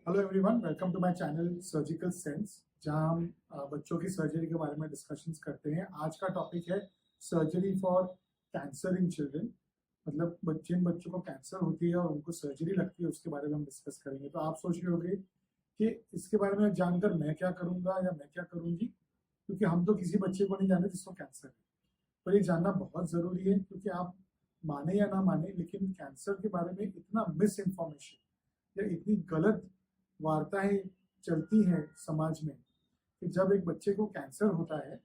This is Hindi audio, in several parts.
Hello everyone, welcome to my channel surgical sense, जहां हम बच्चों की सर्जरी के बारे में डिस्कशंस करते हैं। आज का टॉपिक है surgery for cancer in children. मतलब जिन बच्चों को कैंसर होती है और उनको सर्जरी लगती है उसके बारे में हम डिस्कस करेंगे। तो आप सोच रहे होंगे कि इसके बारे में जानकर मैं क्या करूंगा या मैं क्या करूंगी, क्योंकि हम तो किसी बच्चे को नहीं जानते जिसको कैंसर है। पर ये जानना बहुत जरूरी है, क्योंकि आप माने या ना माने, लेकिन कैंसर के बारे में इतना मिस इन्फॉर्मेशन या इतनी गलत वार्ताएं चलती हैं समाज में कि जब एक बच्चे को कैंसर होता है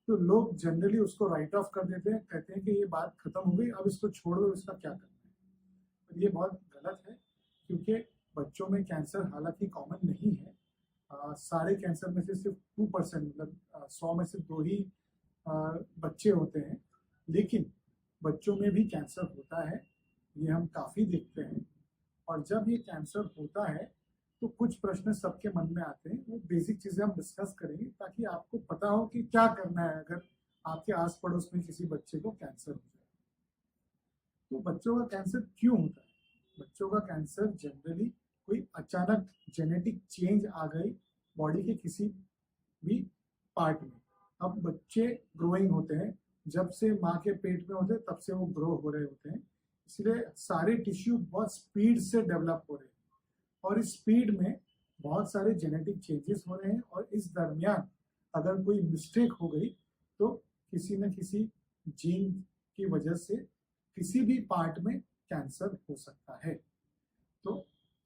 तो लोग जनरली उसको राइट ऑफ कर देते हैं, कहते हैं कि ये बात खत्म हो गई, अब इसको छोड़ दो, इसका क्या करना है। पर ये बहुत गलत है, क्योंकि बच्चों में कैंसर हालांकि कॉमन नहीं है। सारे कैंसर में से सिर्फ 2%, मतलब 100 में से 2 ही बच्चे होते हैं। लेकिन बच्चों में भी कैंसर होता है, ये हम काफ़ी देखते हैं। और जब ये कैंसर होता है तो कुछ प्रश्न सबके मन में आते हैं। वो बेसिक चीजें हम डिस्कस करेंगे ताकि आपको पता हो कि क्या करना है अगर आपके आस पड़ोस में किसी बच्चे को कैंसर हो जाए। तो बच्चों का कैंसर क्यों होता है? बच्चों का कैंसर जनरली कोई अचानक जेनेटिक चेंज आ गई बॉडी के किसी भी पार्ट में। अब बच्चे ग्रोइंग होते हैं, जब से माँ के पेट में होते हैं तब से वो ग्रो हो रहे होते हैं, इसलिए सारे टिश्यू बहुत स्पीड से डेवलप हो रहे हैं। और इस स्पीड में बहुत सारे जेनेटिक चेंजेस हो रहे हैं, और इस दरमियान अगर कोई मिस्टेक हो गई तो किसी न किसी जीन की वजह से किसी भी पार्ट में कैंसर हो सकता है। तो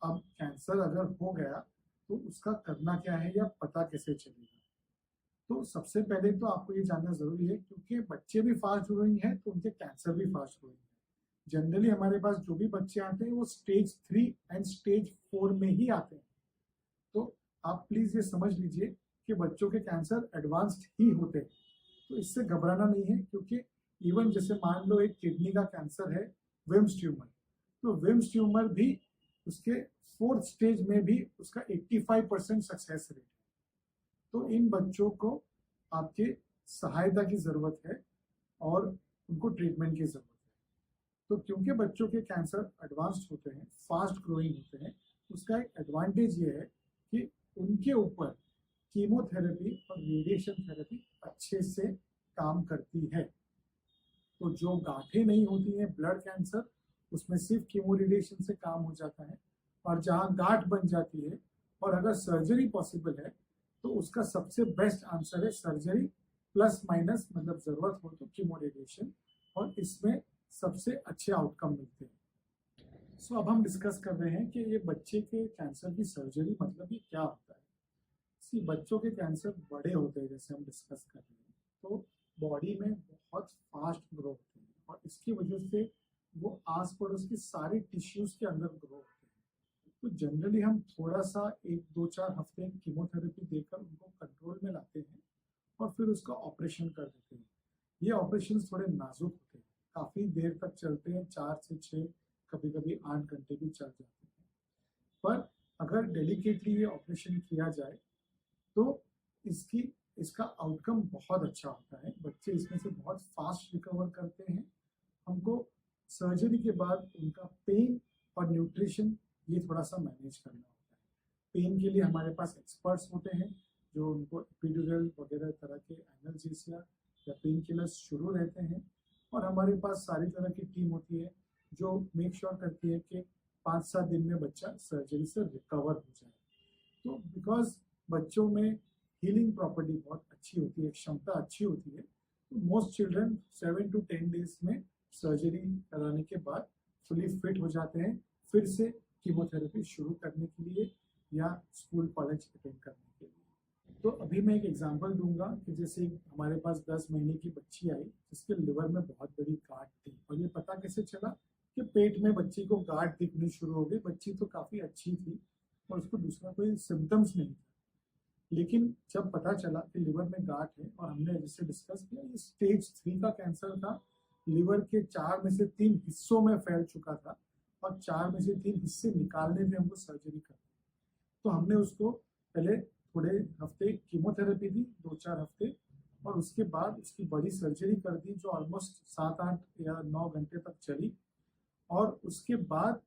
अब कैंसर अगर हो गया तो उसका करना क्या है या पता कैसे चलेगा? तो सबसे पहले तो आपको ये जानना जरूरी है, क्योंकि बच्चे भी फास्ट ग्रोइंग है तो उनके कैंसर भी फास्ट ग्रोइंग है। जनरली हमारे पास जो भी बच्चे आते हैं वो स्टेज 3 एंड स्टेज 4 में ही आते हैं। तो आप प्लीज ये समझ लीजिए कि बच्चों के कैंसर एडवांस्ड ही होते हैं। तो इससे घबराना नहीं है, क्योंकि इवन जैसे मान लो एक किडनी का कैंसर है, विम्स ट्यूमर, तो विम्स ट्यूमर भी उसके 4th स्टेज में भी उसका 85% सक्सेस रेट है। तो इन बच्चों को आपके सहायता की जरूरत है और उनको ट्रीटमेंट की जरूरत है। तो क्योंकि बच्चों के कैंसर एडवांस्ड होते हैं, फास्ट ग्रोइंग होते हैं, उसका एक एडवांटेज ये है कि उनके ऊपर कीमोथेरेपी और रेडिएशन थेरेपी अच्छे से काम करती है। तो जो गांठें नहीं होती हैं ब्लड कैंसर, उसमें सिर्फ कीमो रेडिएशन से काम हो जाता है। और जहां गांठ बन जाती है और अगर सर्जरी पॉसिबल है तो उसका सबसे बेस्ट आंसर है सर्जरी प्लस माइनस, मतलब जरूरत हो तो कीमो रेडिएशन, और इसमें सबसे अच्छे आउटकम मिलते हैं। सो अब हम डिस्कस कर रहे हैं कि ये बच्चे के कैंसर की सर्जरी मतलब ये क्या होता है। सी बच्चों के कैंसर बड़े होते हैं, जैसे हम डिस्कस कर रहे हैं, तो बॉडी में बहुत फास्ट ग्रो होते हैं और इसकी वजह से वो आस पड़ोस के सारे टिश्यूज के अंदर ग्रो होते हैं। तो जनरली हम थोड़ा सा 1 2 4 हफ्ते कीमोथेरेपी देकर उनको कंट्रोल में लाते हैं और फिर उसका ऑपरेशन कर देते हैं। ये ऑपरेशन थोड़े नाजुक होते हैं, काफी देर तक चलते हैं, 4 से 6, कभी कभी 8 घंटे भी चल जाते हैं। पर अगर डेलिकेटली ये ऑपरेशन किया जाए तो इसकी इसका आउटकम बहुत अच्छा होता है। बच्चे इसमें से बहुत फास्ट रिकवर करते हैं। हमको सर्जरी के बाद उनका पेन और न्यूट्रिशन ये थोड़ा सा मैनेज करना होता है। पेन के लिए हमारे पास एक्सपर्ट्स होते हैं जो उनको एपिड्यूरल वगैरह तरह के एनाल्जेसिया या पेन किलर्स शुरू रहते हैं, और हमारे पास सारी तरह की टीम होती है जो मेक श्योर करती है कि 5 7 दिन में बच्चा सर्जरी से रिकवर हो जाए। तो बिकॉज बच्चों में हीलिंग प्रॉपर्टी बहुत अच्छी होती है, क्षमता अच्छी होती है, तो मोस्ट चिल्ड्रन 7 to 10 डेज में सर्जरी कराने के बाद फुली फिट हो जाते हैं, फिर से कीमोथेरेपी शुरू करने के लिए या स्कूल कॉलेज अटेंड करने के लिए। तो अभी मैं एक एग्जांपल दूंगा कि जैसे हमारे पास 10 महीने की बच्ची आई जिसके लिवर में बहुत बड़ी गांठ थी, और ये पता कैसे चला कि पेट में बच्ची को गांठ दिखनी शुरू हो गई। बच्ची तो काफी अच्छी थी और उसको दूसरा कोई सिम्टम्स नहीं था, लेकिन जब पता चला कि लिवर में गांठ है, और हमने जिससे डिस्कस किया ये स्टेज 3 का कैंसर था, लिवर के 4 में से 3 हिस्सों में फैल चुका था और 4 में से 3 हिस्से निकालने में हमको सर्जरी करनी। तो हमने उसको पहले थोड़े हफ्ते कीमोथेरेपी दी, 2 4 हफ्ते, और उसके बाद उसकी बड़ी सर्जरी कर दी जो ऑलमोस्ट 7 8 या 9 घंटे तक चली। और उसके बाद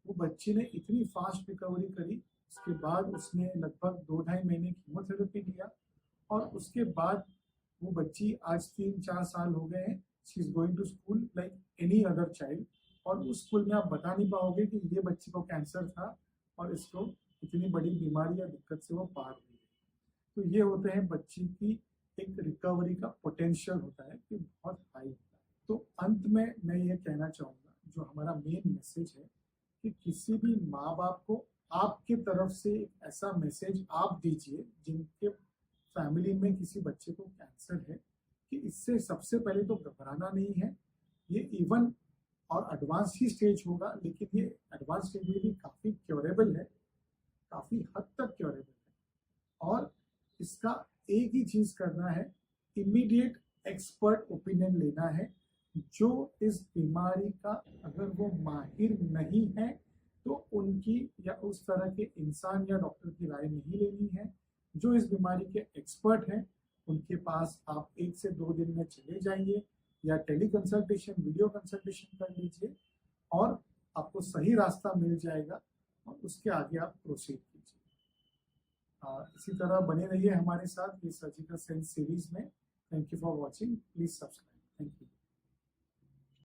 वो बच्ची ने इतनी फास्ट रिकवरी करी उसके बाद उसने लगभग 2-2.5 महीने कीमोथेरेपी लिया और उसके बाद वो बच्ची आज 3-4 साल हो गए हैं, she is going to school like any other child. और उस स्कूल में आप बता नहीं पाओगे कि ये बच्ची को कैंसर था और इसको इतनी बड़ी बीमारी या दिक्कत से वो पार हुई है। तो ये होते हैं बच्ची की एक रिकवरी का पोटेंशियल होता है कि बहुत हाई होता है। तो अंत में मैं ये कहना चाहूँगा, जो हमारा मेन मैसेज है कि किसी भी माँ बाप को आपके तरफ से एक ऐसा मैसेज आप दीजिए जिनके फैमिली में किसी बच्चे को कैंसर है, कि इससे सबसे पहले तो घबराना नहीं है। ये इवन और एडवांस ही स्टेज होगा, लेकिन ये एडवांस स्टेज में भी काफ़ी क्योरेबल है, काफ़ी हद तक क्योरेबल है। और इसका एक ही चीज़ करना है, इमीडिएट एक्सपर्ट ओपिनियन लेना है। जो इस बीमारी का अगर वो माहिर नहीं है तो उनकी या उस तरह के इंसान या डॉक्टर की राय नहीं लेनी है। जो इस बीमारी के एक्सपर्ट हैं उनके पास आप 1 से 2 दिन में चले जाइए या टेली कंसल्टेशन, वीडियो कंसल्टेशन कर लीजिए और आपको सही रास्ता मिल जाएगा और उसके आगे आप प्रोसीड कीजिए। इसी तरह बने रहिए हमारे साथ ये सर्जिकल सेंस सीरीज में। Thank you for watching, please subscribe. Thank you.